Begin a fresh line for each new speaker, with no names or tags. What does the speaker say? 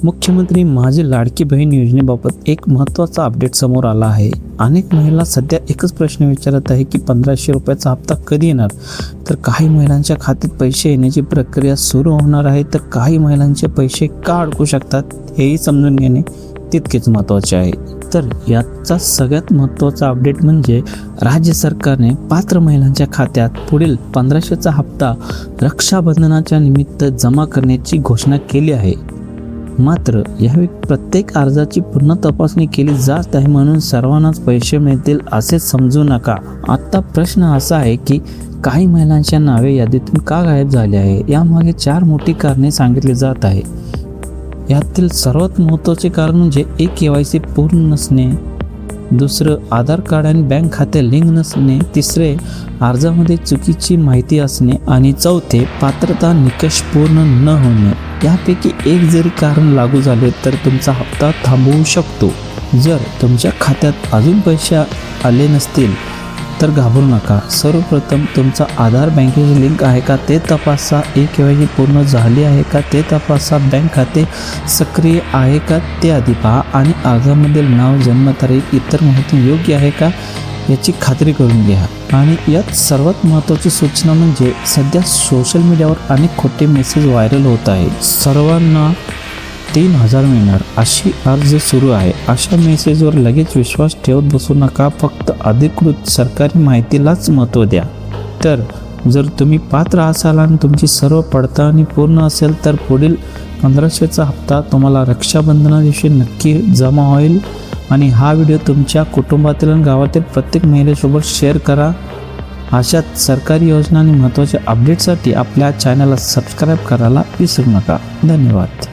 मुख्यमंत्री माझी लाडकी बहीण योजनेबाबत एक महत्त्वाचा अपडेट समोर आला आहे। अनेक महिला सध्या एकच प्रश्न विचारत आहे की 1500 रुपयाचा हप्ता कधी येणार। तर काही महिलांच्या खात्यात पैसे येण्याची प्रक्रिया सुरू होणार आहे, तर काही महिलांचे पैसे का अडकू शकतात हेही समजून घेणे तितकेच महत्त्वाचे आहे। तर याचा सगळ्यात महत्त्वाचा अपडेट म्हणजे राज्य सरकारने पात्र महिलांच्या खात्यात पुढील 1500चा हप्ता रक्षाबंधनाच्या निमित्त जमा करण्याची घोषणा केली आहे। मात्र यावेळी प्रत्येक अर्जाची पुन्हा तपासणी केली जात आहे, म्हणून सर्वांनाच पैसे मिळतील असे समजू नका। आता प्रश्न असा आहे की काही महिलांच्या नावे यादीतून का गायब झाले आहे। यामागे 4 मोठी कारणे सांगितली जात आहे। यातील सर्वात महत्त्वाचे कारण म्हणजे एक KYC पूर्ण नसणे, दुसरं आधार कार्ड आणि बँक खाते लिंक नसणे, तिसरे अर्जामध्ये चुकीची माहिती असणे आणि चौथे पात्रता निकष पूर्ण न होणे। यापैकी एक जरी कारण लागू झाले तर तुमचा हप्ता थांबवू शकतो। जर तुमच्या खात्यात अजून पैसे आले नसतील तर घाबरू नका। सर्वप्रथम तुमचा आधार बँकेची लिंक आहे का ते तपासा, KYC पूर्ण झाली आहे का ते तपासा, बँक खाते सक्रिय आहे का ते आधी पहा आणि अर्जामधील नाव, जन्मतारीख, इतर माहिती योग्य आहे का याची खात्री करून घ्या। आणि यात सर्वात महत्त्वाची सूचना म्हणजे सध्या सोशल मीडियावर अनेक खोटे मेसेज व्हायरल होत आहेत। सर्वांना 3000 मिळणार अशी अर्ज सुरू आहे। अशा मेसेजवर लगेच विश्वास ठेवत बसू नका, फक्त अधिकृत सरकारी माहितीलाच महत्त्व द्या। तर जर तुम्ही पात्र असाल आणि तुमची सर्व पडताळणी पूर्ण असेल तर पुढील 1500चा हप्ता तुम्हाला रक्षाबंधना दिवशी नक्की जमा होईल। आणि हा व्हिडिओ तुमच्या कुटुंबातील आणि गावातील प्रत्येक महिलेसोबत शेअर करा। अशाच सरकारी योजना आणि महत्त्वाच्या अपडेटसाठी आपल्या चॅनलला सबस्क्राईब करायला विसरू नका। धन्यवाद।